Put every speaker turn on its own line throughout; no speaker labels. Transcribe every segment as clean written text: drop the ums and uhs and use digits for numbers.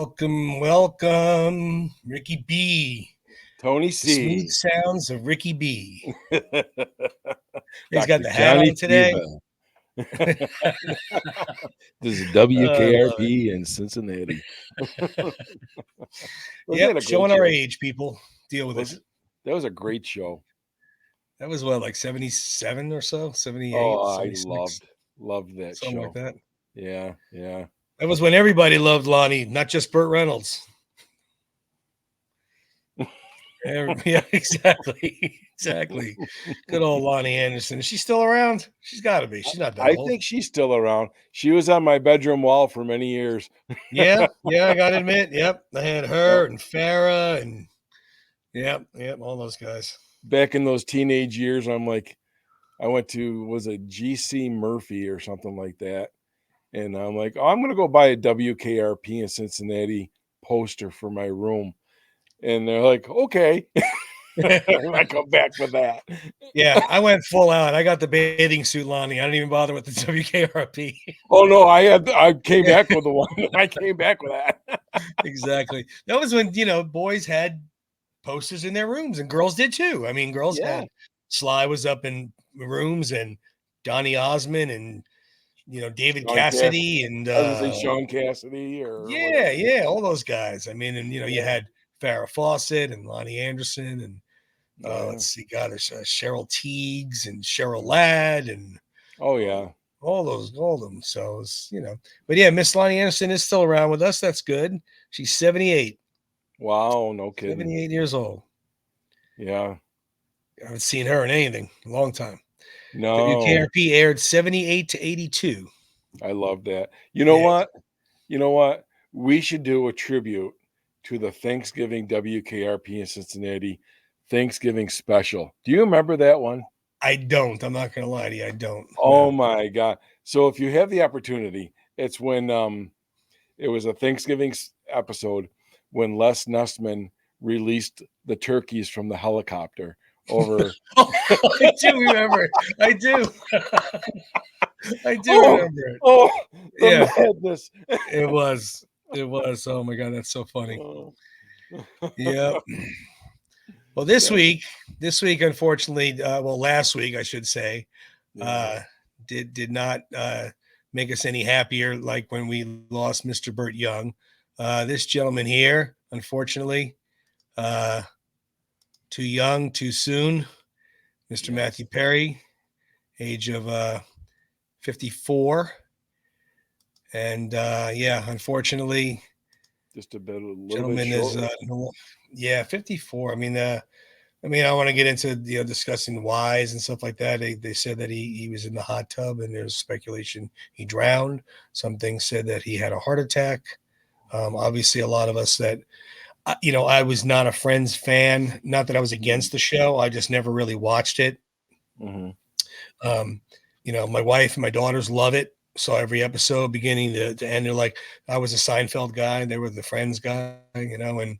Welcome, Ricky B.
Tony
The smooth
C.
sounds of Ricky B. He's got
Dr.
the hat
Johnny
on today.
Siva. This is
I love it.
WKRP in Cincinnati. Wasn't that
Yep,
a great
showing our
show?
age, people. Deal with it.
That was a great show.
That was what, like 77 or so? 78,
Oh, I
76,
loved that
something like
show.
that.
Yeah.
That was when everybody loved Lonnie, not just Burt Reynolds. Yeah, exactly. Exactly. Good old Lonnie Anderson. Is she still around? She's got to be. She's not that
I
old.
think she's still around. She was on my bedroom wall for many years.
Yeah, I gotta admit. Yep, I had
Yep.
her and Farrah and yep, all those guys.
Back in those teenage years, I went to, was it GC Murphy or something like that? And I'm like, oh, I'm going to go buy a WKRP in Cincinnati poster for my room. And they're like, okay. I come back with that.
Yeah, I went full out. I got the bathing suit, Lonnie. I didn't even bother with the WKRP.
Oh no, I came back with the one. I came back with that.
Exactly. That was when boys had posters in their rooms, and girls did too. I mean, girls
Yeah.
had Sly was up in rooms, and Donny Osmond, and David
Sean
Cassidy, and
I was gonna say Sean Cassidy or whatever.
yeah, all those guys. I mean, and you had Farrah Fawcett and Lonnie Anderson, and let's see, God, there's Cheryl Teagues and Cheryl Ladd, and
Oh yeah.
all of them. So it's, but yeah, Miss Lonnie Anderson is still around with us. That's good. She's 78.
Wow, no kidding.
78 years old.
Yeah.
I haven't seen her in anything. A long time.
No.
WKRP aired 78 to 82.
I love that. You know what? We should do a tribute to the Thanksgiving WKRP in Cincinnati Thanksgiving special. Do you remember that one?
I don't. I'm not going to lie to you. I don't.
Oh
No.
my God. So if you have the opportunity, it's when it was a Thanksgiving episode when Les Nussman released the turkeys from the helicopter over.
I do remember it. I do. I do remember it.
Oh,
yeah.
Madness.
It was. Oh my God, that's so funny.
Oh.
Yep. Well, this week, unfortunately, last week, I should say, did not make us any happier. Like when we lost Mr. Burt Young, this gentleman here, unfortunately, too young, too soon. Mr. Matthew Perry, age of 54, and unfortunately,
just a little
gentleman
bit short.
Is 54. I mean, I want to get into discussing whys and stuff like that. They said that he was in the hot tub, and there's speculation he drowned. Some things said that he had a heart attack. Obviously, a lot of us that I was not a Friends fan. Not that I was against the show. I just never really watched it.
Mm-hmm.
My wife and my daughters love it. Saw every episode beginning to end. They're like, I was a Seinfeld guy. They were the Friends guy, and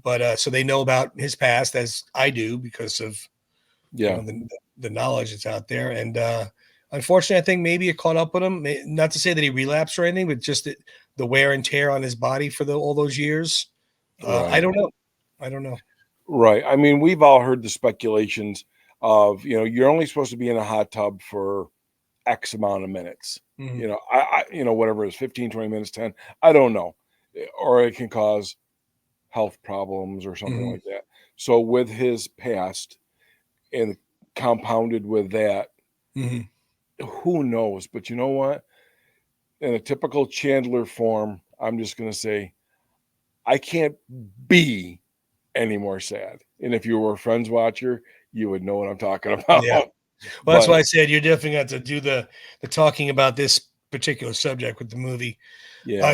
but so they know about his past as I do because of the knowledge that's out there. And unfortunately, I think maybe it caught up with him. Not to say that he relapsed or anything, but just the wear and tear on his body for all those years. Right. I don't know.
Right. I mean, we've all heard the speculations of, you're only supposed to be in a hot tub for X amount of minutes. Mm-hmm. I whatever it is, 15, 20 minutes, 10, I don't know. Or it can cause health problems or something like that. So with his past and compounded with that, who knows? But you know what? In a typical Chandler form, I'm just going to say, I can't be any more sad. And if you were a Friends watcher, you would know what I'm talking about.
Yeah. Well, that's why I said you're definitely going to do the talking about this particular subject with the movie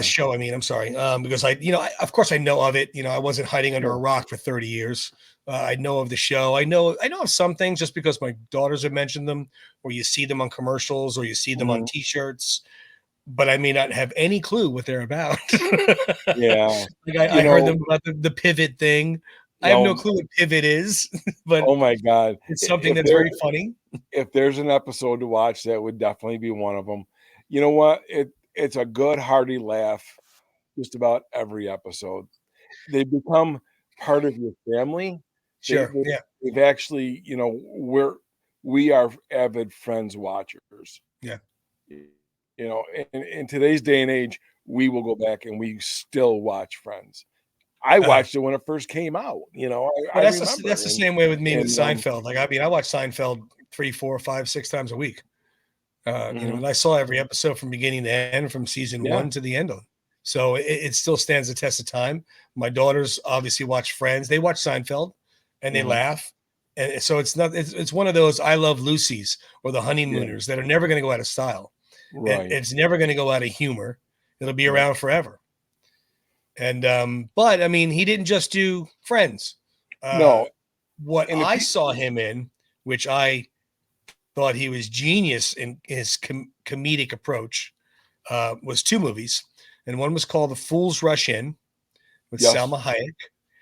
show. I mean, I'm sorry. Because of course I know of it. I wasn't hiding under a rock for 30 years. I know of the show. I know of some things just because my daughters have mentioned them, or you see them on commercials, or you see them on T-shirts. But I may not have any clue what they're about.
Yeah.
I heard them about the pivot thing. I have no clue what pivot is, but
oh my God,
it's something that's very funny.
If there's an episode to watch, that would definitely be one of them. You know what? It's a good hearty laugh just about every episode. They become part of your family.
Sure. Yeah.
They've actually, we are avid Friends watchers.
Yeah.
In today's day and age, we will go back and we still watch Friends. I
Uh-huh.
watched it when it first came out. I
Well,
remember.
that's the same way with me with
and
Seinfeld. Like, I mean, I watch Seinfeld 3, 4, 5, 6 times a week.
Mhm.
And I saw every episode from beginning to end, from season
Yeah.
1 to the end of it. So it still stands the test of time. My daughters obviously watch Friends. They watch Seinfeld and they
Mhm.
laugh. And so it's one of those I Love Lucy's or the Honeymooners that are never going to go out of style.
Right.
It's never going to go out of humor. It'll be
Right.
around forever. And but I mean, he didn't just do Friends.
No.
What
And if
I
you
saw him in, which I thought he was genius in his comedic approach, was 2 movies, and one was called The Fools Rush In with
Yes.
Salma Hayek,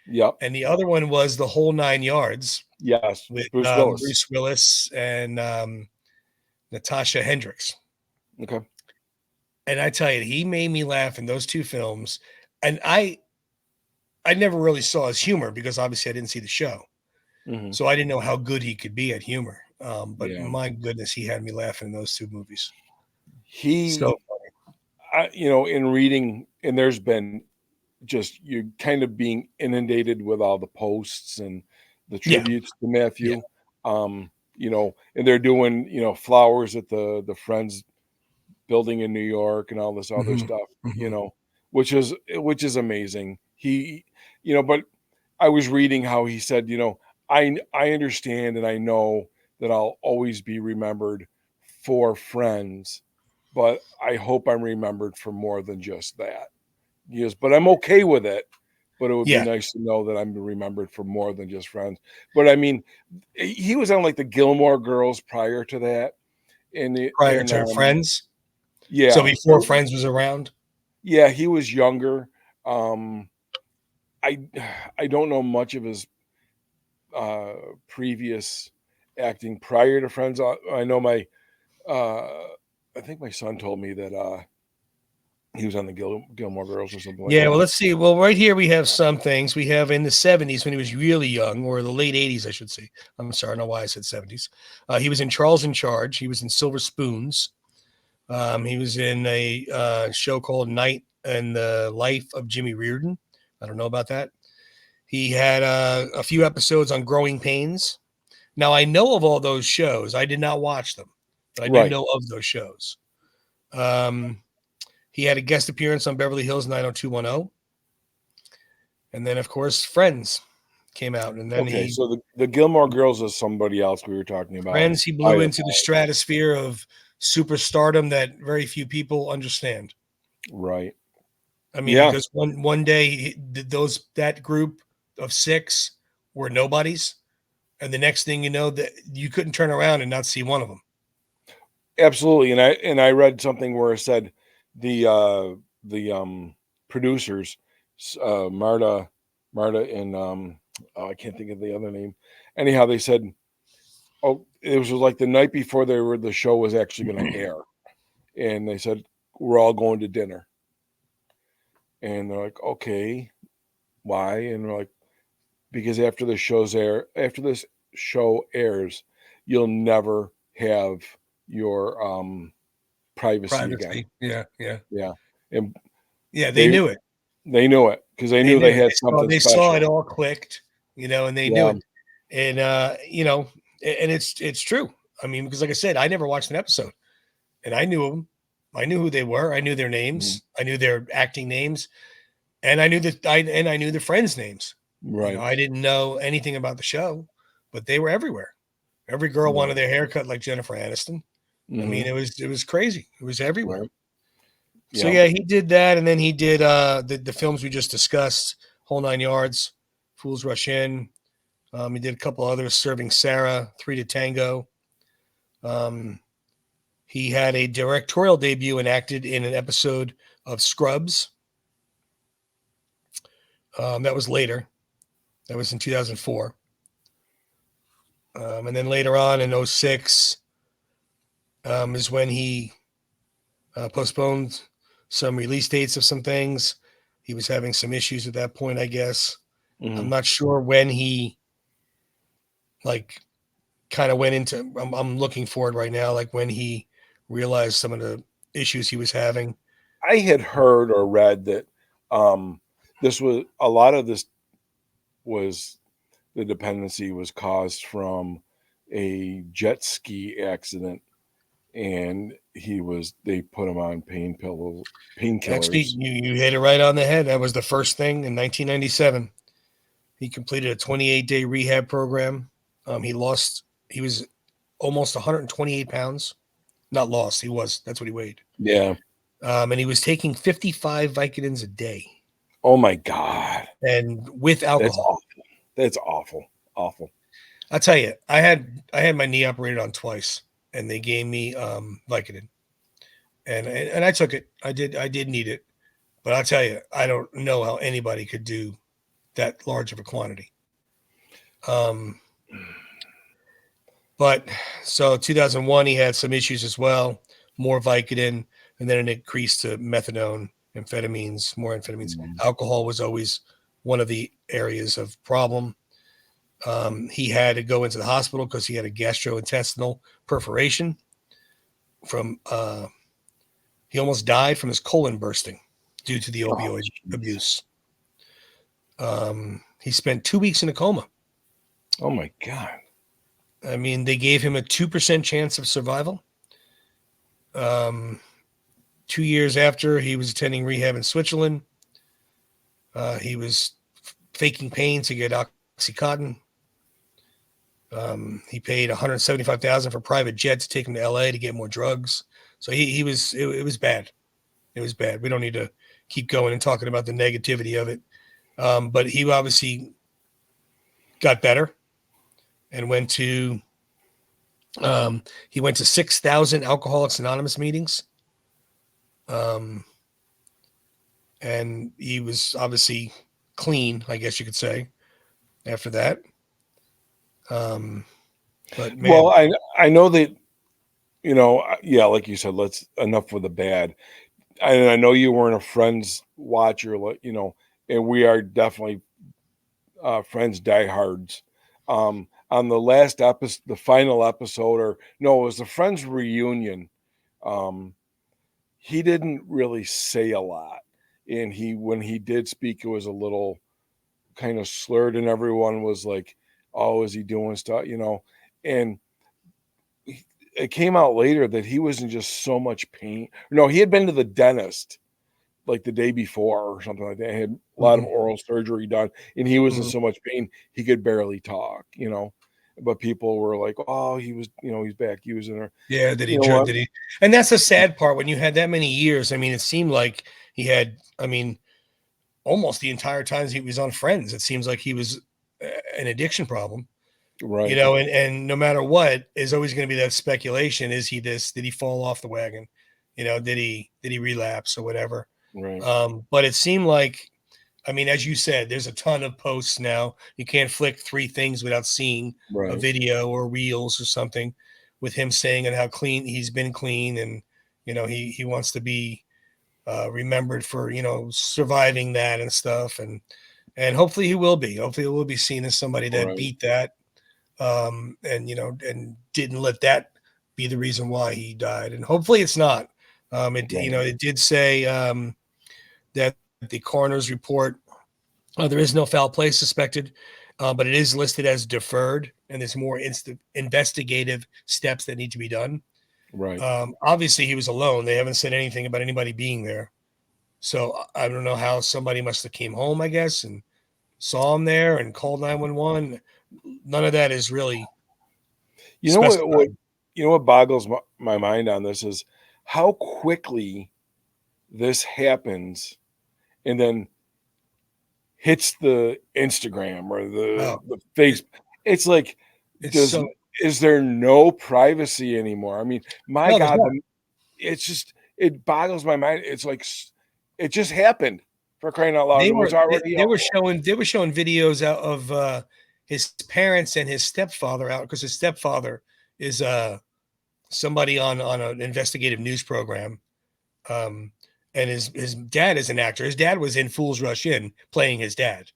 Yep.
and the other one was The Whole Nine Yards
Yes.
with
Bruce Willis.
Bruce Willis and Natasha Hendricks.
Okay.
And I tell you, he made me laugh in those 2 films, and I never really saw his humor because obviously I didn't see the show.
Mhm.
So I didn't know how good he could be at humor. But
Yeah.
my goodness, he had me laughing in those 2 movies.
He, in reading, and there's been just you're kind of being inundated with all the posts and the
Yeah.
tributes to Matthew. And they're doing, flowers at the Friends building in New York and all this other stuff, which is amazing. But I was reading how he said, I understand and I know that I'll always be remembered for Friends, but I hope I'm remembered for more than just that. Yes, but I'm okay with it. But it would be nice to know that I'm remembered for more than just Friends. But I mean, he was on like the Gilmore Girls prior to that.
Prior to Friends?
Yeah.
So before Friends was around?
Yeah, he was younger. I don't know much of his previous acting prior to Friends. I know I think my son told me that he was on the Gilmore Girls or something like that.
Yeah, well, let's see. Well, right here we have some things. We have in the 70s when he was really young, or the late 80s, I should say. I'm sorry, I don't know why I said 70s. He was in Charles in Charge. He was in Silver Spoons. He was in a show called Night and the Life of Jimmy Reardon. I don't know about that. He had a few episodes on Growing Pains. Now, I know of all those shows. I did not watch them, but I do know of those shows. He had a guest appearance on Beverly Hills 90210. And then, of course, Friends came out. And then
so the Gilmore Girls is somebody else we were talking about.
Friends, he blew into the stratosphere of superstardom that very few people understand.
Right.
I mean, because one day that group of 6 were nobodies, and the next thing you know, that you couldn't turn around and not see one of them.
Absolutely, and I read something where it said the producers, Marta and I can't think of the other name. Anyhow, they said, oh, it was like the night before the show was actually going to air, and they said we're all going to dinner, and they're like, okay, why? And we're like, because after this show airs, you'll never have your privacy again.
Yeah.
And
they knew it.
They knew it because they knew they had something
they
special.
saw it all clicked, and they knew it. And and it's true. I mean, because like I said, I never watched an episode, and I knew them. I knew who they were. I knew their names. I knew their acting names, and I knew the friends' names.
Right.
I didn't know anything about the show, but they were everywhere. Every girl wanted their haircut like Jennifer Aniston. I mean, it was crazy. It was everywhere.
Right.
So yeah, he did that, and then he did the films we just discussed, Whole Nine Yards, Fools Rush In. He did a couple others, Serving Sarah, Three to Tango. He had a directorial debut and acted in an episode of Scrubs. That was later. That was in 2004. And then later on in 2006 is when he postponed some release dates of some things. He was having some issues at that point, I guess.
Mm-hmm.
I'm not sure when he like kind of went into. I'm looking for it right now, like when he realized some of the issues he was having.
I had heard or read that this was a lot of this was the dependency was caused from a jet ski accident, and they put him on
Actually,
painkillers.
you hit it right on the head. That was the first thing in 1997. He completed a 28-day rehab program. He was almost 128 pounds. Not lost, he was. That's what he weighed.
Yeah.
And he was taking 55 Vicodins a day.
Oh my God.
And with
That's
alcohol.
awful. That's awful. Awful.
I'll tell you, I had my knee operated on twice, and they gave me Vicodin, and I took it. I did need it, but I'll tell you, I don't know how anybody could do that large of a quantity. But so 2001, he had some issues as well, more Vicodin, and then it increased to methadone, amphetamines, more amphetamines.
Mm.
Alcohol was always one of the areas of problem. He had to go into the hospital because he had a gastrointestinal perforation from, he almost died from his colon bursting due to the opioid abuse. He spent 2 weeks in a coma.
Oh my God.
I mean, they gave him a 2% chance of survival. 2 years after, he was attending rehab in Switzerland. He was faking pain to get Oxycontin. He paid $175,000 for private jet to take him to LA to get more drugs. So it was bad. It was bad. We don't need to keep going and talking about the negativity of it. But he obviously got better and went to 6,000 Alcoholics Anonymous meetings. And he was obviously clean, I guess you could say, after that. But man,
well, I know that, yeah, like you said, enough with the bad. And I know you weren't a Friends watcher, and we are definitely Friends diehards. On the last episode, the final episode, or no, it was the Friends reunion. He didn't really say a lot, and when he did speak, it was a little kind of slurred, and everyone was like, "Oh, is he doing stuff?" And it came out later that he was in just so much pain. No, he had been to the dentist like the day before or something like that. He had a lot of oral surgery done, and he was in so much pain he could barely talk. But people were like, "Oh, he was, he's back. He was in there."
Yeah, did he? And that's the sad part when you had that many years. I mean, it seemed like he had. I mean, almost the entire time he was on Friends, it seems like he was an addiction problem.
Right.
And no matter what, is always going to be that speculation. Is he this? Did he fall off the wagon? Did he relapse or whatever?
Right.
But it seemed like, I mean, as you said, there's a ton of posts now. You can't flick 3 things without seeing a video or reels or something with him saying and how clean he's been clean. And, he wants to be remembered for, surviving that and stuff. And hopefully he will be. Hopefully he will be seen as somebody that beat that. And didn't let that be the reason why he died. And hopefully it's not. It did say that the coroner's report, there is no foul play suspected, but it is listed as deferred, and there's more investigative steps that need to be done.
Right.
Obviously, he was alone. They haven't said anything about anybody being there. So I don't know how somebody must have came home, I guess, and saw him there and called 911. None of that is really.
What boggles my mind on this is how quickly this happens and then hits the Instagram or the Facebook. It's like, is there no privacy anymore? I mean, my God, it boggles my mind. It's like, it just happened, for crying out loud.
They were showing videos out of his parents and his stepfather out, because his stepfather is somebody on an investigative news program. and his dad is an actor. His dad was in Fools Rush In playing his dad.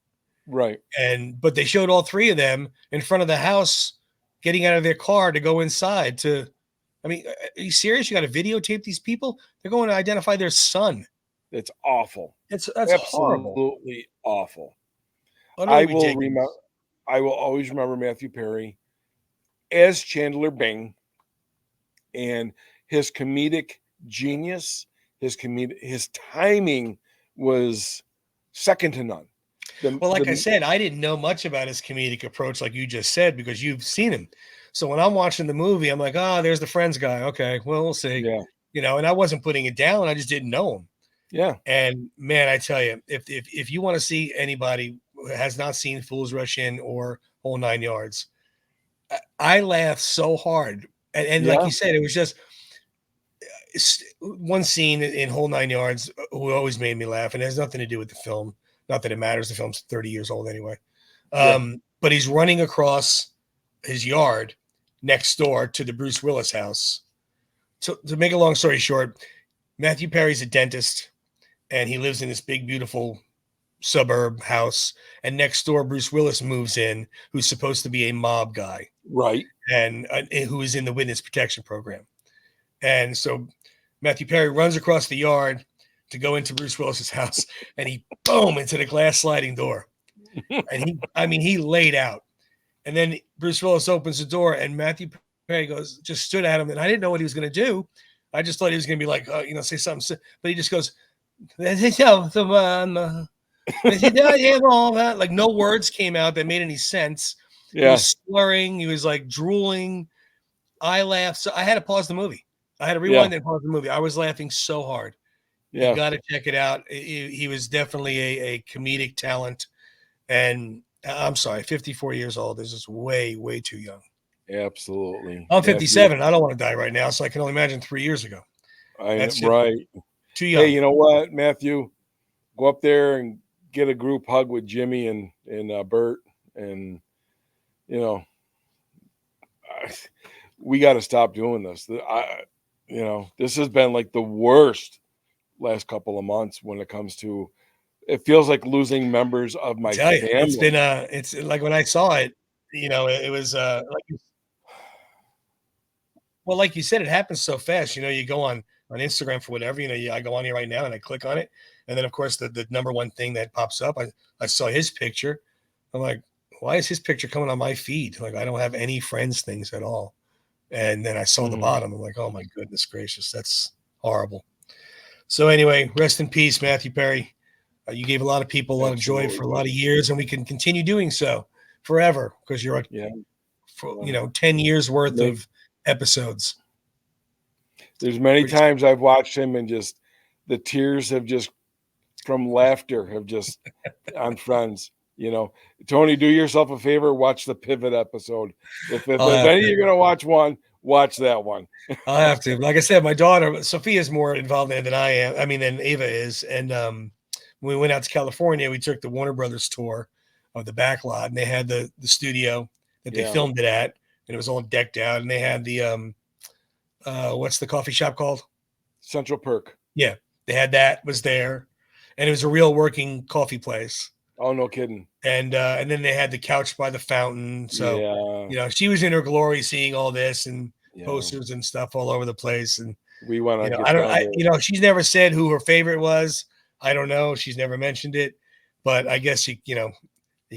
Right.
But they showed all three of them in front of the house getting out of their car to go inside to, I mean, are you serious? You got to videotape these people? They're going to identify their son.
It's awful.
That's horrible.
Absolutely awful.
Utterly
I will
ridiculous.
remember. I will always remember Matthew Perry as Chandler Bing, and his comedic genius, his timing was second to none.
Well, like I said, I didn't know much about his comedic approach, like you just said, because you've seen him. So when I'm watching the movie, I'm like, oh, there's the Friends guy. Okay, well, we'll see.
Yeah.
You know, and I wasn't putting it down. I just didn't know him.
Yeah.
And man, I tell you, if you want to see anybody who has not seen Fools Rush In or Whole Nine Yards, I laughed so hard. And like you said, it was just one scene in Whole Nine Yards who always made me laugh, and it has nothing to do with the film. Not that it matters. The film's 30 years old anyway. But he's running across his yard next door to the Bruce Willis house. To make a long story short, Matthew Perry's a dentist, and he lives in this big, beautiful suburb house. And next door, Bruce Willis moves in, who's supposed to be a mob guy.
Right.
And who is in the witness protection program. And so Matthew Perry runs across the yard to go into Bruce Willis's house, and he boom into the glass sliding door. And he laid out. And then Bruce Willis opens the door, and Matthew Perry just stood at him, and I didn't know what he was going to do. I just thought he was going to be like, say something, but he just goes, like no words came out that made any sense. Yeah. He was slurring. He was like drooling. I laughed. So I had to pause the movie. I had to rewind and pause the movie. I was laughing so hard. Yeah. You got to check it out. He was definitely a comedic talent. And I'm sorry, 54 years old. This is way, way too young.
Absolutely.
I'm 57. I don't want to die right now. So I can only imagine 3 years ago.
That's right.
Too young.
Hey, you know what, Matthew? Go up there and get a group hug with Jimmy and Bert. And, we got to stop doing this. This has been like the worst last couple of months when it comes to, it feels like losing members of my family.
It's been it's like when I saw it, it was like you said, it happens so fast. You go on Instagram for whatever, I go on here right now and I click on it. And then of course the number one thing that pops up, I saw his picture. I'm like, why is his picture coming on my feed? Like, I don't have any friends things at all. And then I saw the bottom. I'm like, oh my goodness gracious, that's horrible. So anyway, rest in peace, Matthew Perry. You gave a lot of people a lot of joy for a lot of years, and we can continue doing so forever because you're 10 years worth of episodes.
There's many times I've watched him and just the tears have just from laughter have just on Friends. Tony, do yourself a favor, watch the Pivot episode. If any of you are going to watch one, watch that one.
I'll have to. Like I said, my daughter, Sophia's more involved in it than I am. I mean, than Ava is. And when we went out to California, we took the Warner Brothers tour of the back lot, and they had the studio that they filmed it at, and it was all decked out. And they had the, what's the coffee shop called?
Central Perk.
Yeah. They had that was there. And it was a real working coffee place.
Oh, no kidding.
And then they had the couch by the fountain. So, she was in her glory seeing all this and posters and stuff all over the place. And
we want to
she's never said who her favorite was. I don't know. She's never mentioned it, but I guess you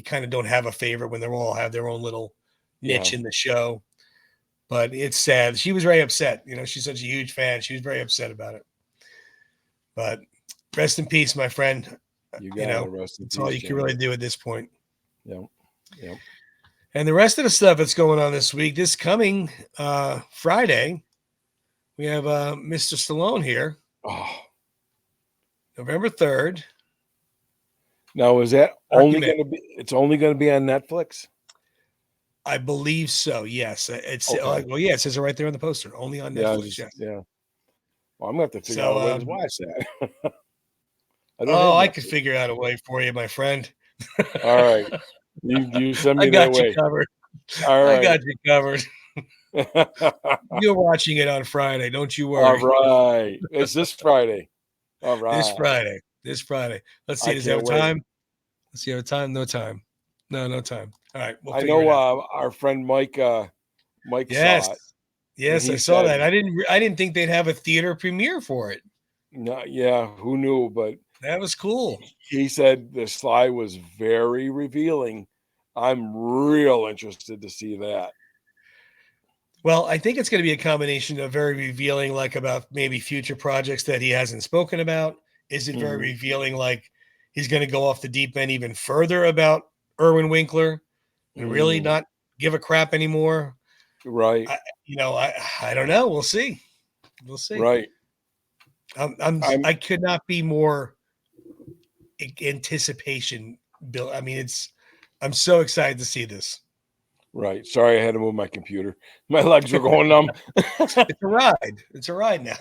kind of don't have a favorite when they all have their own little niche in the show. But it's sad. She was very upset. She's such a huge fan. She was very upset about it. But rest in peace, my friend. That's all you can really do at this point.
Yep.
And the rest of the stuff that's going on this week, this coming Friday, we have Mr. Stallone here.
Oh.
November 3rd.
Now, is that only going to be? It's only going to be on Netflix.
I believe so. Yes, it's it says it right there on the poster. Only on Netflix.
Yeah. Well, I'm going to have to figure out a way to watch that.
I could figure out a way for you, my friend.
All right. You send me that way.
I got you covered.
All right.
I got you covered. You're watching it on Friday. Don't you worry.
All right. It's this Friday. All right.
This Friday. Let's see.
I
Does it have
can't
a
wait.
time? Let's see. Have a time? No time. No time. All right. We'll
I
figure
know
it out.
our friend Mike
Yes.
saw it, and
Yes.
he
I saw
said,
that. I didn't think they'd have a theater premiere for it.
no, yeah, who knew? But
That was cool.
he said the Sly was very revealing. I'm real interested to see that.
Well, I think it's going to be a combination of very revealing, like about maybe future projects that he hasn't spoken about. Is it very revealing, like he's going to go off the deep end even further about Irwin Winkler and really not give a crap anymore?
Right.
I don't know. We'll see. We'll see.
Right.
I could not be more anticipation, Bill. I mean, I'm so excited to see this.
Right. Sorry, I had to move my computer. My legs were going numb.
It's a ride. It's a ride now.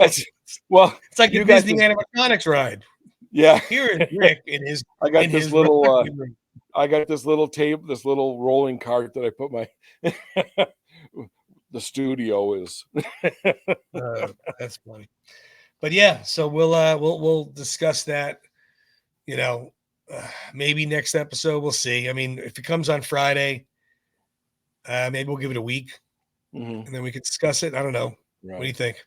Well,
It's like
you
a
got
Disney
this,
animatronics ride.
yeah.
Here is Rick in his
I got
in
this
his
little
room.
I got this little tape, this little rolling cart that I put my the studio is.
That's funny. But yeah, so we'll discuss that. You know, maybe next episode we'll see. I mean, if it comes on Friday, maybe we'll give it a week, and then we could discuss it. I don't know.
Right.
What do you think?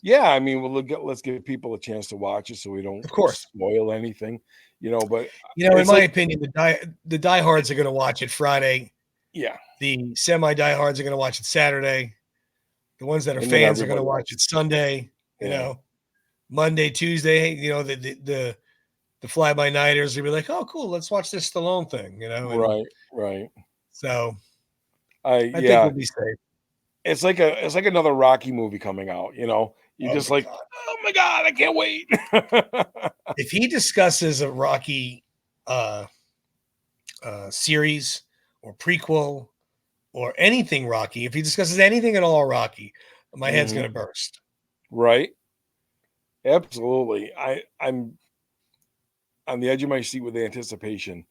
Yeah, I mean, let's give people a chance to watch it so we don't
Of course
spoil anything, But
in my opinion, the diehards are going to watch it Friday.
Yeah.
The semi diehards are going to watch it Saturday. The ones that are
And
fans are going to watch it Sunday. Monday, Tuesday. The fly by nighters will be like, oh, cool, let's watch this Stallone thing.
Right.
So
I
think we'll be safe.
It's like another Rocky movie coming out. You just like, God. Oh my God, I can't wait.
If he discusses a Rocky series or prequel or anything Rocky, if he discusses anything at all Rocky, my head's going to burst.
Right. Absolutely. I'm on the edge of my seat with anticipation.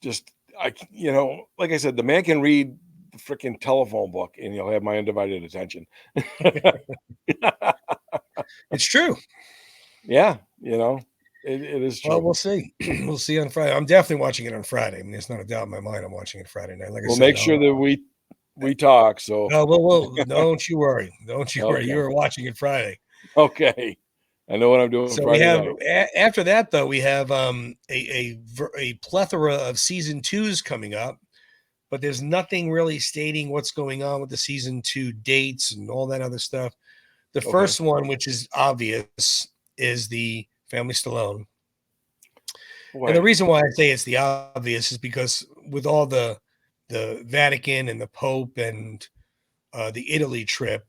Just, like I said, the man can read the freaking telephone book and he'll have my undivided attention.
It's true.
Yeah. It is true.
Well, we'll see. We'll see on Friday. I'm definitely watching it on Friday. I mean, there's not a doubt in my mind I'm watching it Friday night. Like I said,
make sure that we talk. So
don't you worry. Don't you worry. You are watching it Friday.
Okay. I know what I'm doing.
So
Friday
we have
night.
After that, though, we have a plethora of season 2s coming up, but there's nothing really stating what's going on with the season 2 dates and all that other stuff. The first one, which is obvious, is the Family Stallone. Boy. And the reason why I say it's the obvious is because with all the Vatican and the Pope and the Italy trip,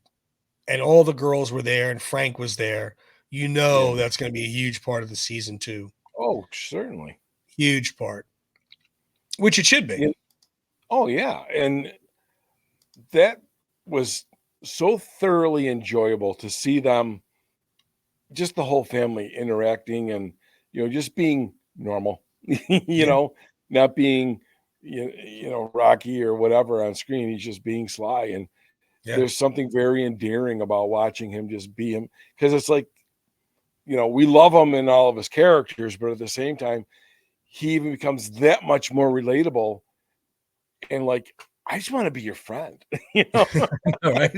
and all the girls were there, and Frank was there. That's going to be a huge part of the season 2.
Oh, certainly.
Huge part. Which it should be.
Yeah. Oh, yeah. And that was so thoroughly enjoyable to see them, just the whole family interacting and, just being normal, not being, Rocky or whatever on screen. He's just being Sly. And there's something very endearing about watching him just be him, because it's like, we love him in all of his characters, but at the same time, he even becomes that much more relatable. And like, I just want to be your friend,
Right?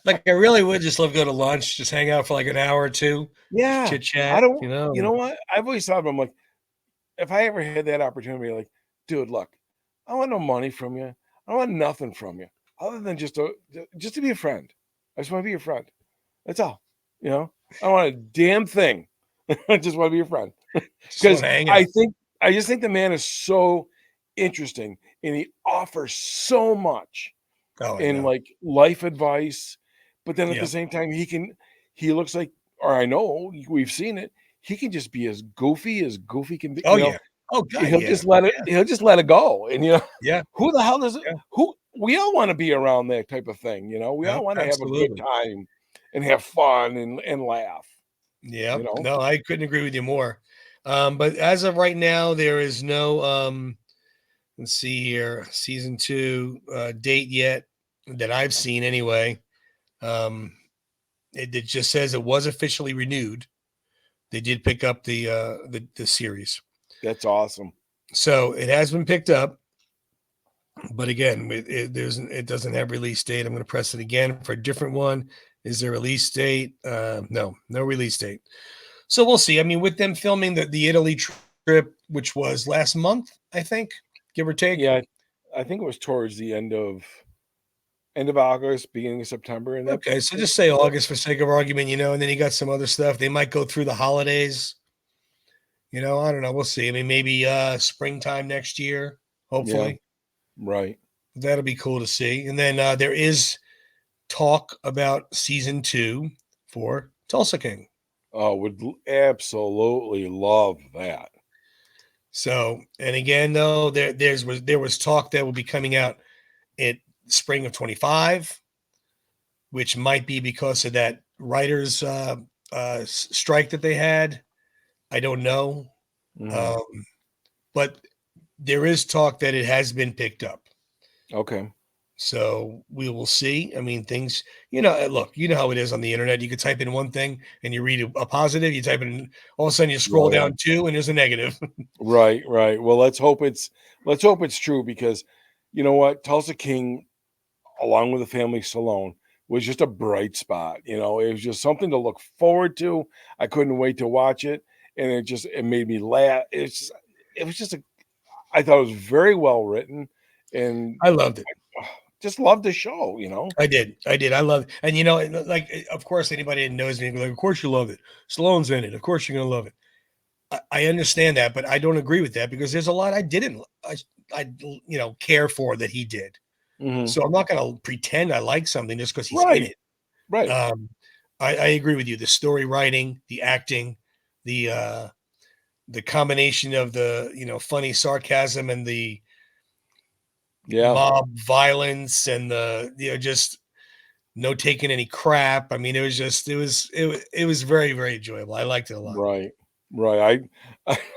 Like, I really would just love to go to lunch, just hang out for like an hour or two.
Yeah.
Chit chat.
I don't, you know what? I've always thought of him like, if I ever had that opportunity, like, dude, look, I want no money from you. I want nothing from you other than just to be a friend. I just want to be your friend. That's all. I don't want a damn thing. I just want to be your friend. Because I just think the man is so interesting and he offers so much in like life advice, but then at the same time he looks like, or I know we've seen it, he can just be as goofy can be.
Oh God,
he'll just let it go. And who the hell does it?
Yeah.
Who, we all want to be around that type of thing. We all want to have a good time and have fun and laugh.
Yeah. No, I couldn't agree with you more. But as of right now, there is no let's see here, season 2 date yet that I've seen anyway. It just says it was officially renewed. They did pick up the series.
That's awesome.
So it has been picked up, but again, it doesn't have release date. I'm going to press it again for a different one. Is there a release date? No release date. So we'll see. I mean, with them filming the Italy trip, which was last month, I think, give or take.
Yeah, I think it was towards the end of August, beginning of September, and
Okay, so just say August for sake of argument, and then you got some other stuff. They might go through the holidays. I don't know. We'll see. I mean, maybe springtime next year, hopefully.
Yeah, right.
That'll be cool to see. And then there is talk about season 2 for Tulsa King.
Oh, would absolutely love that.
So, and again, though, there was talk that will be coming out in spring of 25, which might be because of that writers strike that they had. I don't know. But there is talk that it has been picked up.
Okay.
So we will see. I mean, things, look, you know how it is on the internet. You could type in one thing and you read a positive, you type in, all of a sudden you scroll down 2 and there's a negative.
Right. Well, let's hope it's true, because you know what? Tulsa King, along with the family Stallone, was just a bright spot. It was just something to look forward to. I couldn't wait to watch it. And it made me laugh. I thought it was very well written, and
I loved it.
Just loved the show,
I did. I love it. And like, of course, anybody that knows me, like, of course you love it. Stallone's in it. Of course you're going to love it. I understand that, but I don't agree with that, because there's a lot I didn't, care for that he did.
Mm-hmm.
So I'm not going to pretend I like something just because he's
right.
in it.
Right.
I agree with you. The story writing, the acting, the combination of the, funny sarcasm and the mob violence and the, just no taking any crap. I mean, it was very, very enjoyable. I liked it a lot.
Right.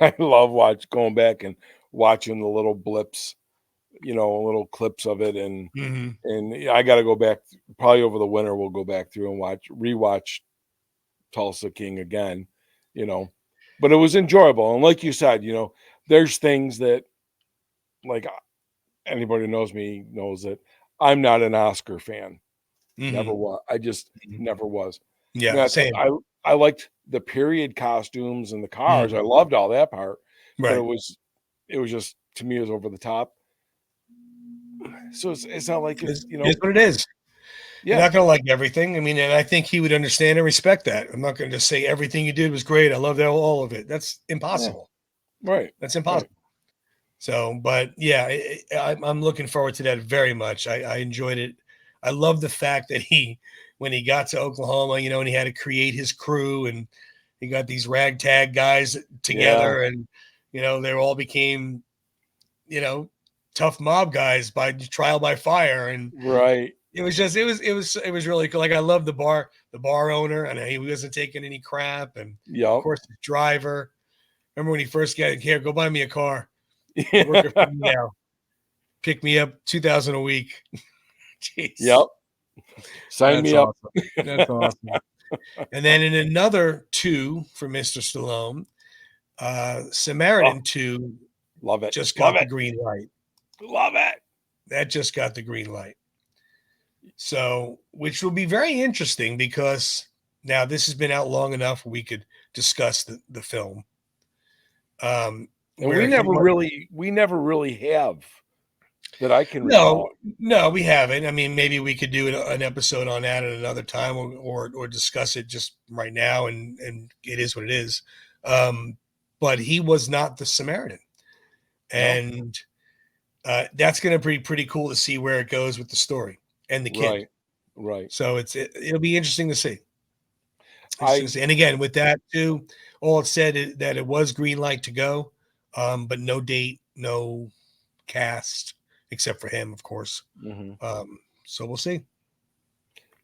I love going back and watching the little blips, little clips of it, and I got to go back probably over the winter. We'll go back through and rewatch Tulsa King again, but it was enjoyable. And like you said, there's things that, like, anybody who knows me knows that I'm not an Oscar fan. Never was. I just never was.
Yeah, same.
I liked the period costumes and the cars. I loved all that part,
right.
But it was just, to me, it was over the top. So it's not like it's
what it is. Yeah. You're not going to like everything. I mean, and I think he would understand and respect that. I'm not going to just say everything you did was great. I loved all of it. That's impossible.
Yeah. Right.
That's impossible. Right. So, but yeah, I'm looking forward to that very much. I enjoyed it. I love the fact that when he got to Oklahoma, and he had to create his crew, and he got these ragtag guys together, and, they all became, tough mob guys by trial by fire. And
right.
It was really cool. Like, I love the bar owner, and he wasn't taking any crap. And of course the driver. Remember when he first got here, go buy me a car. Working for me now. Pick me up $2,000 a week. Jeez.
Yep. Sign me up.
That's awesome. And then in another 2 for Mr. Stallone, Samaritan 2.
Love it.
Just got the green light.
Love it.
That just got the green light. So, which will be very interesting, because now this has been out long enough we could discuss the film.
And we never really have, that I can
recall. No, we haven't. I mean, maybe we could do an episode on that at another time, or discuss it just right now, and it is what it is. But he was not the Samaritan, and that's going to be pretty cool to see where it goes with the story and the kid.
Right.
So it'll be interesting to see. And again, with that too, all it said is that it was green light to go, but no date, no cast, except for him, of course. So we'll see.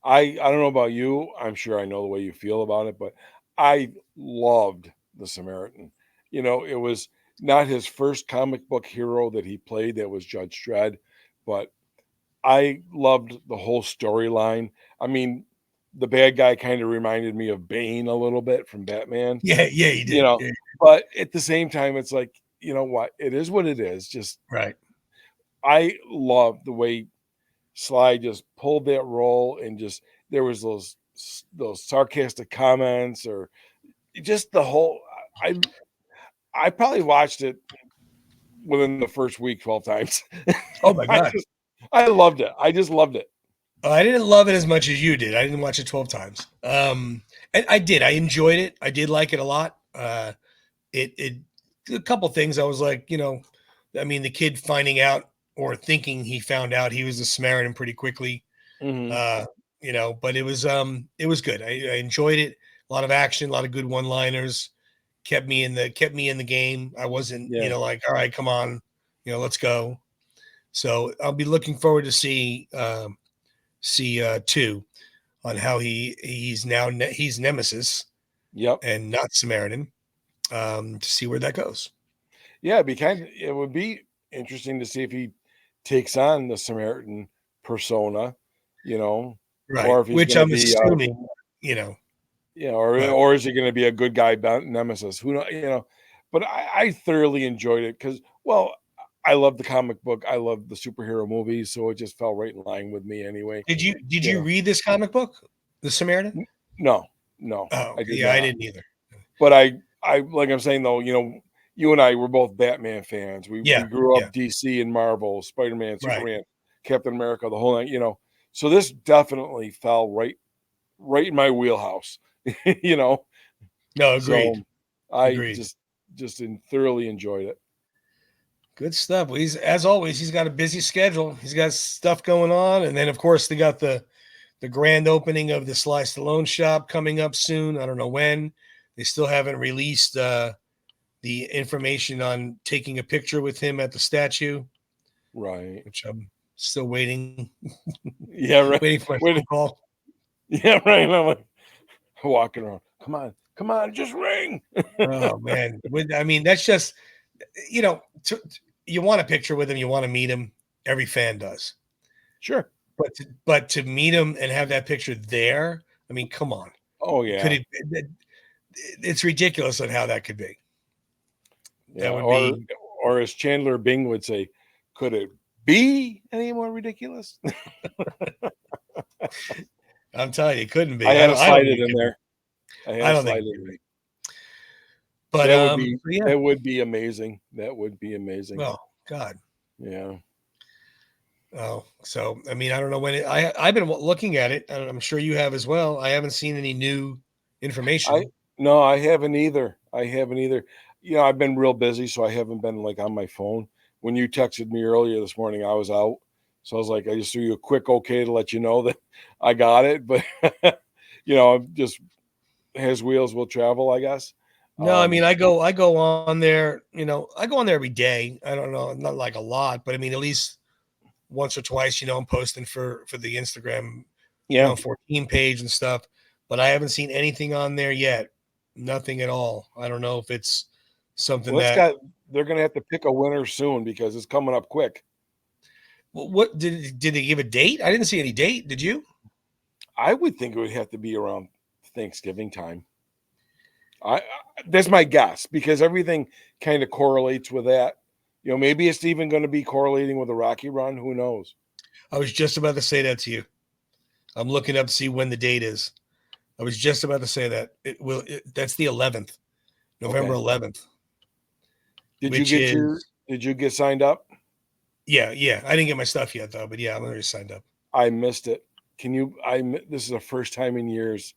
I don't know about you. I'm sure I know the way you feel about it, but I loved the Samaritan. It was not his first comic book hero that he played. That was Judge Dredd, but I loved the whole storyline. I mean, the bad guy kind of reminded me of Bane a little bit from Batman.
Yeah, he did. Yeah.
But at the same time, it's like, you know what? It is what it is. Just
Right.
I love the way Sly just pulled that role, and just there was those sarcastic comments, or just the whole. I I probably watched it within the first week 12 times.
Oh my God.
I loved it. I just loved it.
I didn't love it as much as you did. I didn't watch it 12 times. And I did. I enjoyed it. I did like it a lot. It a couple things I was like, I mean, the kid finding out or thinking he found out he was a Samaritan pretty quickly.
Mm-hmm.
But it was good. I enjoyed it. A lot of action, a lot of good one-liners. Kept me in the game. I wasn't, like, all right, come on, let's go. So I'll be looking forward to see two on how he's Nemesis,
Yep.
and not Samaritan, to see where that goes.
Yeah, it would be interesting to see if he takes on the Samaritan persona,
Right.
or if he's
Which
going
I'm
to be,
assuming, but
or is he going to be a good guy nemesis? Who know, But I thoroughly enjoyed it because, well, I love the comic book. I love the superhero movies, so it just fell right in line with me anyway.
did you read this comic book, The Samaritan?
No,
Oh,
I did
yeah,
not.
I didn't either.
But I like I'm saying though, you and I were both Batman fans. We grew up DC and Marvel, Spider-Man, Superman,
Right.
Captain America, the whole night, So this definitely fell right in my wheelhouse,
No, agreed.
So I
Agreed.
just thoroughly enjoyed it.
Good stuff. Well, as always, he's got a busy schedule. He's got stuff going on, and then of course they got the grand opening of the Sly Stallone shop coming up soon. I don't know when. They still haven't released the information on taking a picture with him at the statue,
Right.
which I'm still waiting.
Yeah, right.
Waiting for my phone call.
Yeah, right. I'm like walking around. Come on, just ring.
Oh man, I mean that's just you want a picture with him, you want to meet him. Every fan does.
Sure.
But to meet him and have that picture there, I mean, come on.
Oh yeah.
Could it's ridiculous on how that could be.
Yeah,
That would be,
or as Chandler Bing would say, could it be any more ridiculous?
I'm telling you, it couldn't be.
I had to slide
it
in there.
I don't think it could be. But
that would be amazing. That would be amazing.
Oh God.
Yeah.
Oh, so I mean, I don't know when I've been looking at it, and I'm sure you have as well. I haven't seen any new information.
No, I haven't either. I've been real busy, so I haven't been like on my phone. When you texted me earlier this morning, I was out. So I was like, I just threw you a quick okay to let you know that I got it. But just his wheels will travel, I guess.
No, I mean, I go on there, I go on there every day. I don't know, not like a lot, but I mean, at least once or twice, I'm posting for the Instagram, 14 page and stuff, but I haven't seen anything on there yet. Nothing at all. I don't know if it's something
they're going to have to pick a winner soon because it's coming up quick.
What did they give a date? I didn't see any date. Did you?
I would think it would have to be around Thanksgiving time. That's my guess because everything kind of correlates with that. Maybe it's even going to be correlating with the Rocky Run. Who knows?
I was just about to say that to you. I'm looking up to see when the date is. I was just about to say that that's the 11th, November 11th.
Did you get signed up?
Yeah. I didn't get my stuff yet though, but yeah, I'm already signed up.
I missed it. This is the first time in years.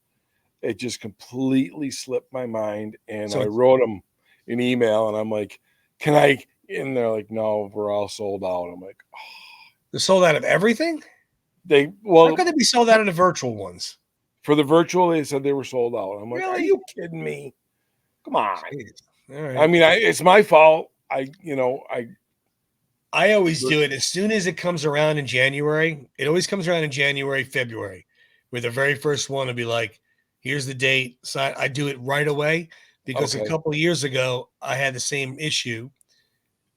It just completely slipped my mind. And I wrote them an email and I'm like, can I? And they're like, no, we're all sold out. I'm like, oh.
They're sold out of everything?
How
could they be sold out of the virtual ones?
For the virtual, they said they were sold out. I'm like,
really?
Are you kidding me? Come on.
All right.
I mean, it's my fault. I
always do it as soon as it comes around in January. It always comes around in January, February, where the very first one will be like, here's the date. So I do it right away because a couple of years ago, I had the same issue.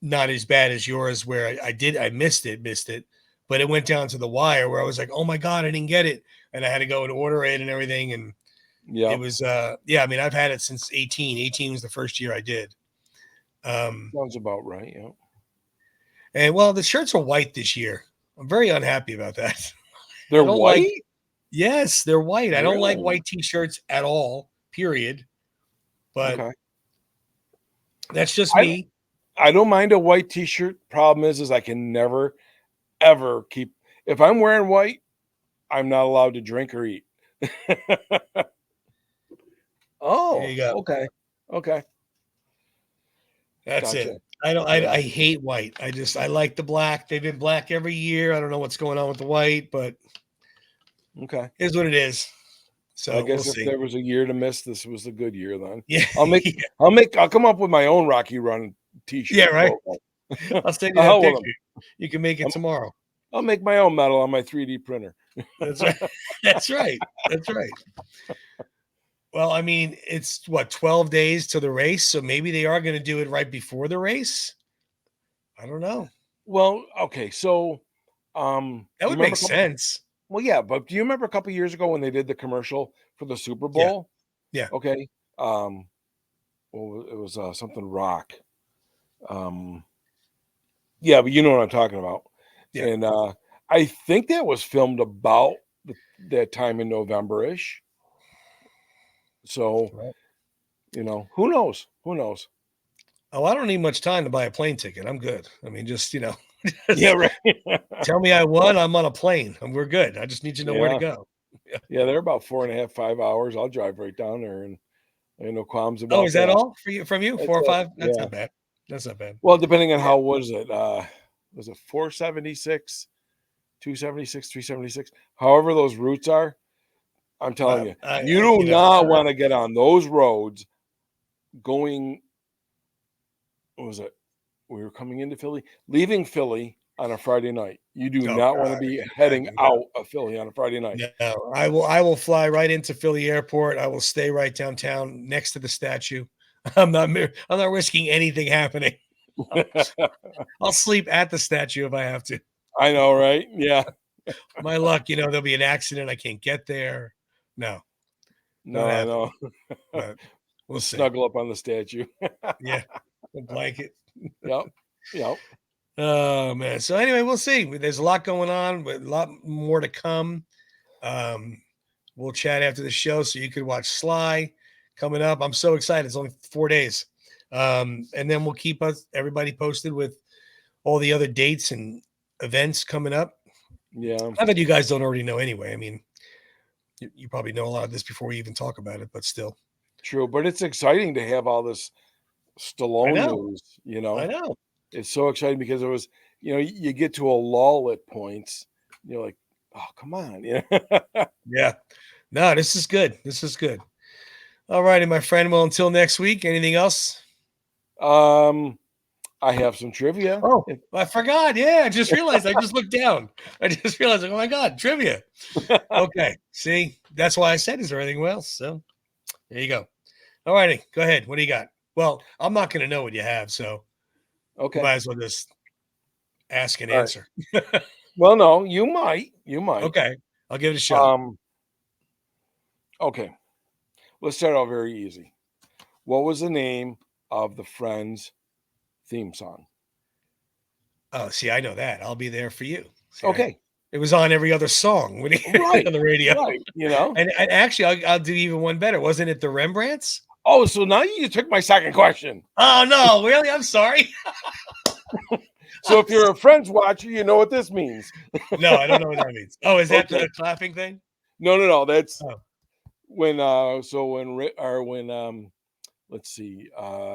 Not as bad as yours, where I missed it, but it went down to the wire where I was like, oh my God, I didn't get it. and I had to go and order it and everything. And it was, I mean, I've had it since 18. 18 was the first year I did.
Sounds about right. Yeah.
And well, the shirts are white this year. I'm very unhappy about that.
They're white?
Yes, they're white.
Really?
I don't like white t-shirts at all, period. But that's just me.
I don't mind a white t-shirt. Problem is I can never, ever keep, if I'm wearing white, I'm not allowed to drink or eat. Oh,
there you go.
Okay.
That's it. I hate white. I like the black. They've been black every year. I don't know what's going on with the white, but is what it is. So
I guess if there was a year to miss, this was a good year then.
Yeah.
I'll come up with my own Rocky Run t-shirt.
Yeah, right. I'll send you that picture. You can make it tomorrow.
I'll make my own medal on my 3D printer.
That's right. That's right. That's right. Well, I mean, it's what, 12 days to the race, so maybe they are going to do it right before the race. I don't know.
Well, okay, so
that would make sense.
Well, yeah, but do you remember a couple years ago when they did the commercial for the Super Bowl?
Yeah.
Okay. Well, it was something rock. Yeah, but you know what I'm talking about. Yeah. And I think that was filmed about that time in November-ish. So, you know, who knows? Who knows?
Oh, I don't need much time to buy a plane ticket. I'm good. I mean, just, you know.
Yeah, right.
Tell me I won, I'm on a plane, and we're good. I just need to know where to go.
Yeah, they're about 4.5, 5 hours. I'll drive right down there, and ain't no qualms about that.
Oh, is that all for you? From you? 4 or 5? That's
not
bad. That's not bad.
Well, depending on how was it 476, 276, 376? However those routes are, I'm telling you, you do not want to get on those roads going. What was it? We were coming into Philly, leaving Philly on a Friday night. You do not want to be heading out of Philly on a Friday night.
No, I will fly right into Philly Airport. I will stay right downtown next to the statue. I'm not risking anything happening. I'll sleep at the statue if I have to.
I know, right? Yeah.
My luck, you know, there'll be an accident. I can't get there. No,
I know.
But we'll
snuggle up on the statue.
Yeah, a blanket.
Yep.
Oh man. So anyway, we'll see. There's a lot going on, but a lot more to come. We'll chat after the show, so you could watch Sly coming up. I'm so excited. It's only 4 days. And then we'll keep everybody posted with all the other dates and events coming up.
Yeah.
Not that you guys don't already know anyway. I mean, you probably know a lot of this before we even talk about it, but still.
True, but it's exciting to have all this Stallone news, you know.
I know.
It's so exciting because it was, you know, you get to a lull at points. You're like, oh, come on. Yeah.
Yeah. No, this is good. This is good. All righty, my friend. Well, until next week, anything else?
I have some trivia.
Oh, I forgot. Yeah, I just realized. I just looked down. I just realized, oh my God, trivia. Okay. See, that's why I said, is there anything else? So there you go. All righty. Go ahead. What do you got? Well, I'm not going to know what you have. So
okay.
Might as well just ask and answer.
Right. Well, no, you might.
Okay. I'll give it a shot.
Okay. Let's start out very easy. What was the name of the Friends theme song?
Oh, see, I know that. I'll be there for you. See,
okay.
It was on every other song when right on the radio.
Right. You know?
And actually, I'll do even one better. Wasn't it the Rembrandts?
Oh, so now you took my second question.
Oh, no, really? I'm sorry.
So if you're a Friends watcher, you know what this means.
No, I don't know what that means. Oh, is that the clapping thing?
No. That's when let's see,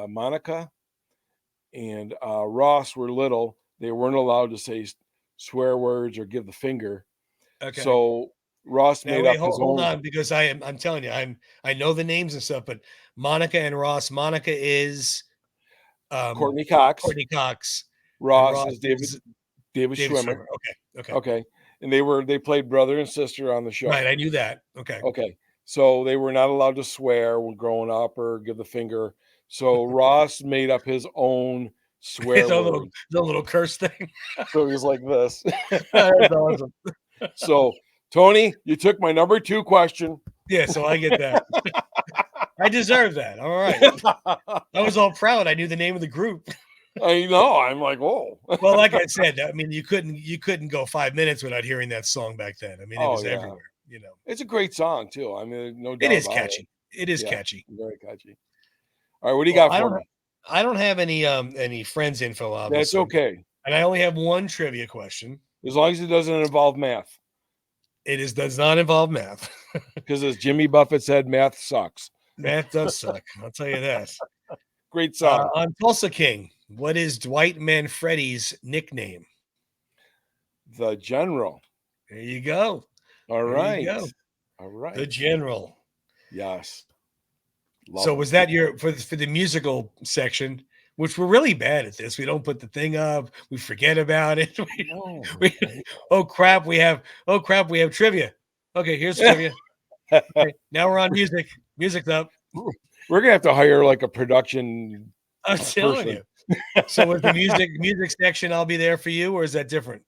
Monica and Ross were little. They weren't allowed to say swear words or give the finger.
Okay.
So Ross made up his own.
Hold on, because I'm telling you, I know the names and stuff, but Monica and Ross. Monica is
Courtney Cox. Ross is David Schwimmer. Okay. And they played brother and sister on the show.
Right, I knew that. Okay.
So they were not allowed to swear when growing up or give the finger. So Ross made up his own swear word.
The little curse thing.
So he was like this.
That's awesome.
So Tony, you took my number 2 question.
Yeah, so I get that. I deserve that. All right. I was all proud. I knew the name of the group.
I know. I'm like, whoa.
Well, like I said, I mean, you couldn't go 5 minits without hearing that song back then. I mean, it was everywhere.
It's a great song too. I mean, no
It
doubt
is
about
catchy. It is
Yeah,
catchy.
very catchy. All right, what do you
Well,
got for me?
I don't have any friends info,
That's
obviously,
okay,
and I only have one trivia question.
as long as it doesn't involve math,
Does not involve math.
because as Jimmy Buffett said, math sucks.
Math does suck. I'll tell you that.
Great song.
On Tulsa King, what is Dwight Manfredi's nickname?
The General.
There you go.
All
There
right.
you go.
All right.
The General.
Yes.
So was that your for the musical section, which we're really bad at this. We don't put the thing up. We forget about it. Oh crap, we have trivia. Okay, here's trivia. Okay, now we're on music. Music's up.
We're gonna have to hire like a production
I'm telling you. So with the music section, I'll be there for you, or is that different?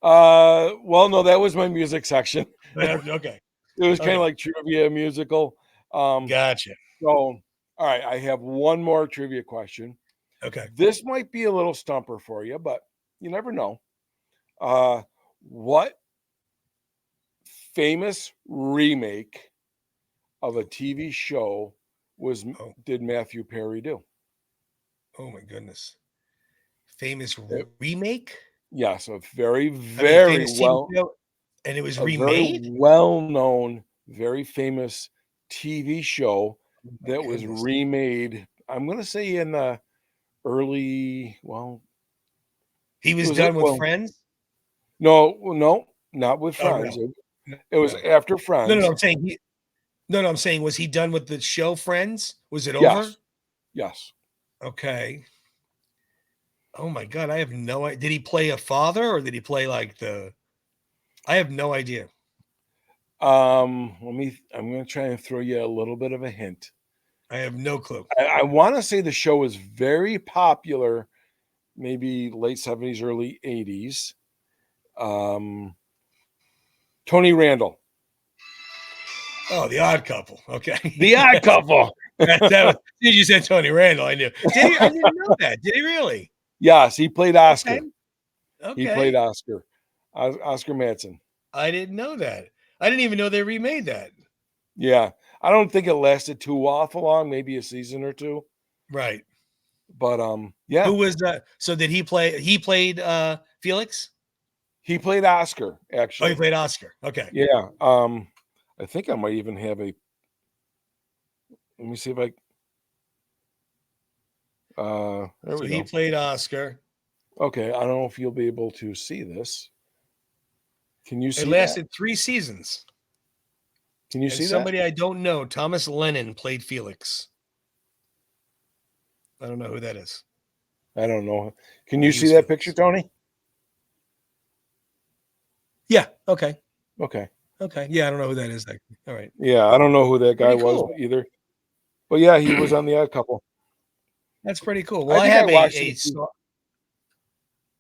Well, no, that was my music section.
Okay.
It was kind of like trivia musical.
Gotcha.
So, all right, I have one more trivia question.
Okay.
This might be a little stumper for you, but you never know. What famous remake of a TV show did Matthew Perry do?
Oh my goodness. Famous remake?
Yes, a very, very well,
and it was
a
remade?
very well-known, very famous TV show that was remade. I'm going to say in the early, well,
he was done with Friends?
No, not with Friends.
No.
It was after Friends.
No, I'm saying was he done with the show Friends? Was it over?
Yes.
Okay. Oh my God, I have no idea. Did he play a father or did he play like I have no idea.
I'm going to try and throw you a little bit of a hint.
I have no clue.
I want to say the show was very popular, maybe late 70s, early 80s. Tony Randall.
Oh, The Odd Couple. Okay.
The Odd Couple.
You said Tony Randall. I knew. I didn't know that. Did he really?
Yes, he played Oscar.
Okay.
He played Oscar. Oscar Madsen.
I didn't know that. I didn't even know they remade that.
Yeah. I don't think it lasted too awful long, maybe a season or two.
Right.
But yeah.
Who was that? So did he play? He played Felix?
He played Oscar, actually.
Oh, he played Oscar. Okay.
Yeah. I think I might even have a. Let me see if I.
So he played Oscar.
Okay, I don't know if you'll be able to see this. Can you see? It
lasted 3 seasons.
Can you see
somebody I don't know, Thomas Lennon, played Felix. I don't know who that is.
I don't know. Can you see that picture, Tony?
Yeah. Okay.
Okay.
Yeah, I don't know who that is. All right.
Yeah, I don't know who that guy was either. But yeah, he was on The Odd Couple.
That's pretty cool. Well, I have a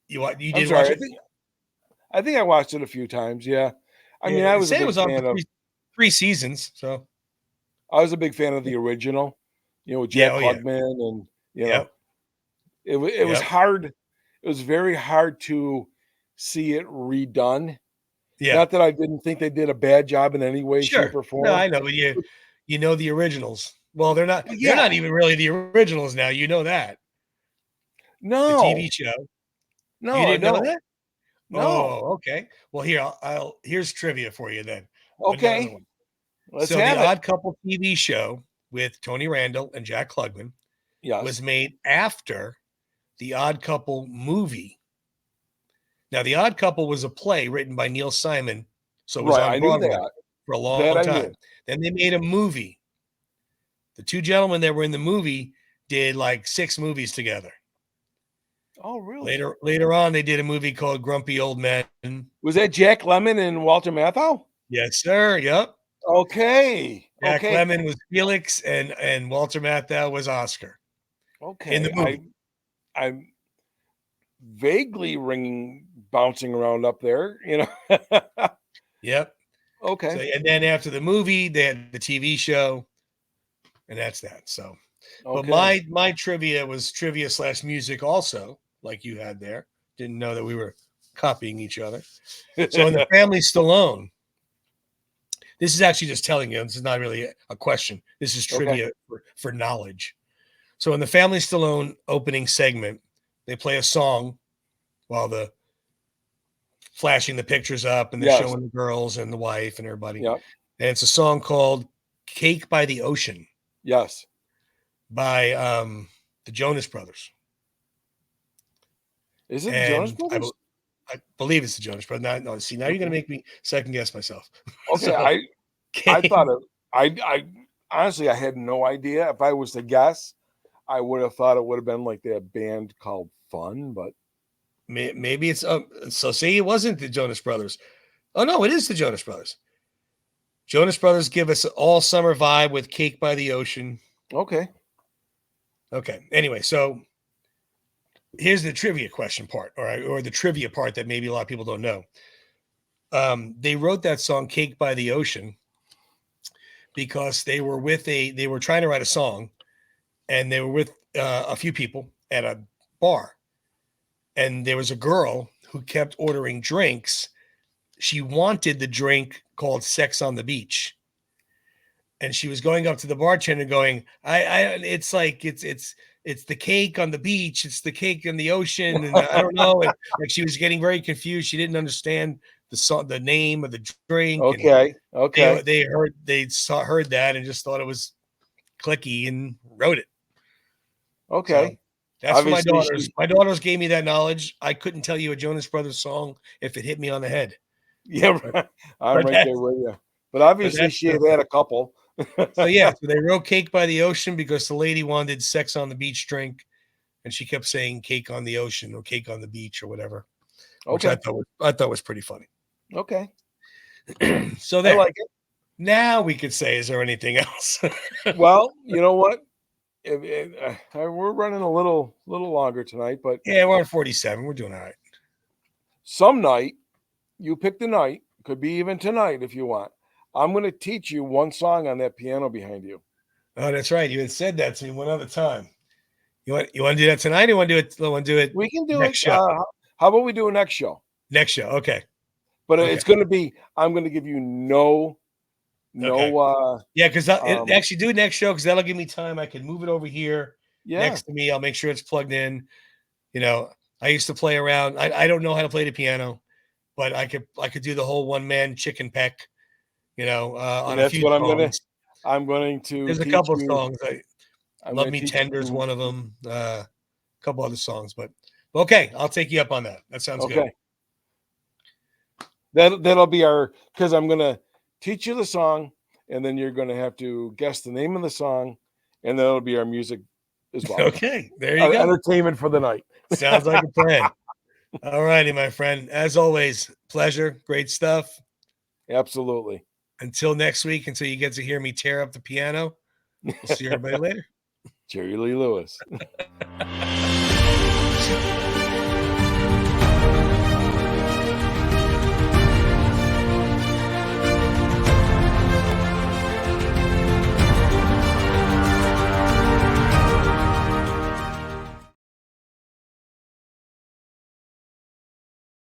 You did watch it?
I think I watched it a few times. Yeah. I mean, I was a big fan of
3 seasons. So
I was a big fan of the original, with Jack Klugman and it was hard. It was very hard to see it redone.
Yeah.
Not that I didn't think they did a bad job in any way, shape, or form.
No, I know, but you know the originals. Well, they're not even really the originals now. You know that.
No.
The TV show.
No,
you didn't know that?
No.
Oh, okay. Well, here's trivia for you then.
Okay.
So the Odd Couple TV show with Tony Randall and Jack Klugman was made after the Odd Couple movie. Now, the Odd Couple was a play written by Neil Simon, so it was on Broadway for a long time. Then they made a movie. The 2 gentlemen that were in the movie did like 6 movies together.
Oh, really?
Later on, they did a movie called Grumpy Old Men.
Was that Jack Lemmon and Walter Matthau?
Yes, sir. Yep.
Okay.
Jack Lemmon was Felix, and Walter Matthau was Oscar.
Okay.
In the movie.
I'm vaguely bouncing around up there,
Yep.
Okay.
So, and then after the movie, they had the TV show, and that's that. So, but my trivia was trivia / music also, like you had there. Didn't know that we were copying each other. So in the family Stallone, this is actually just telling you. This is not really a question. This is trivia for knowledge. So in the family Stallone opening segment, they play a song while the flashing the pictures up and they're showing the girls and the wife and everybody.
Yep.
And it's a song called "Cake by the Ocean."
Yes.
By the Jonas Brothers.
Is it the Jonas Brothers?
I believe it's the Jonas Brothers. No, see, now you're going to make me second guess myself.
Okay, so, I thought I honestly I had no idea. If I was to guess, I would have thought it would have been like that band called Fun, but
maybe it's so see, it wasn't the Jonas Brothers. Oh no, it is the Jonas Brothers. Jonas Brothers give us all summer vibe with "Cake by the Ocean."
Okay.
Anyway, so here's the trivia question part, or the trivia part that maybe a lot of people don't know. They wrote that song "Cake by the Ocean" because they were trying to write a song, and they were with a few people at a bar, and there was a girl who kept ordering drinks. She wanted the drink called "Sex on the Beach," and she was going up to the bartender going, it's the cake on the beach. It's the cake in the ocean. And I don't know. And like she was getting very confused. She didn't understand the name of the drink.
Okay.
They heard that and just thought it was clicky and wrote it.
Okay.
So that's for my daughters. My daughters gave me that knowledge. I couldn't tell you a Jonas Brothers song if it hit me on the head.
Yeah, I'm right there with you. But obviously she had a couple.
So they wrote "Cake by the Ocean" because the lady wanted sex on the beach drink, and she kept saying "cake on the ocean" or "cake on the beach" or whatever, which I thought was pretty funny.
Okay.
So there. I like it. Now we could say, is there anything else?
Well, you know what? We're running a little longer tonight, but
yeah, we're on 47. We're doing all right.
Some night, you pick the night. Could be even tonight if you want. I'm going to teach you one song on that piano behind you.
Oh, that's right. You had said that to me one other time. You want to do that tonight? Or you want to do it?
We can do it. Show? How about we do a next show?
Next show, okay.
But it's going to be. I'm going to give you no.
Because actually do next show because that'll give me time. I can move it over here next to me. I'll make sure it's plugged in. You know, I used to play around. I don't know how to play the piano, but I could do the whole one-man chicken peck. You know, on a few songs.
I'm going to.
There's a couple of songs. "Love Me Tender" is one of them. A couple other songs, but okay, I'll take you up on that. That sounds good.
That'll be because I'm going to teach you the song, and then you're going to have to guess the name of the song, and that'll be our music as well.
Okay, there you go.
Entertainment for the night.
Sounds like a plan. All righty, my friend. As always, pleasure. Great stuff.
Absolutely.
Until next week, until you get to hear me tear up the piano. We'll see everybody later.
Jerry Lee Lewis.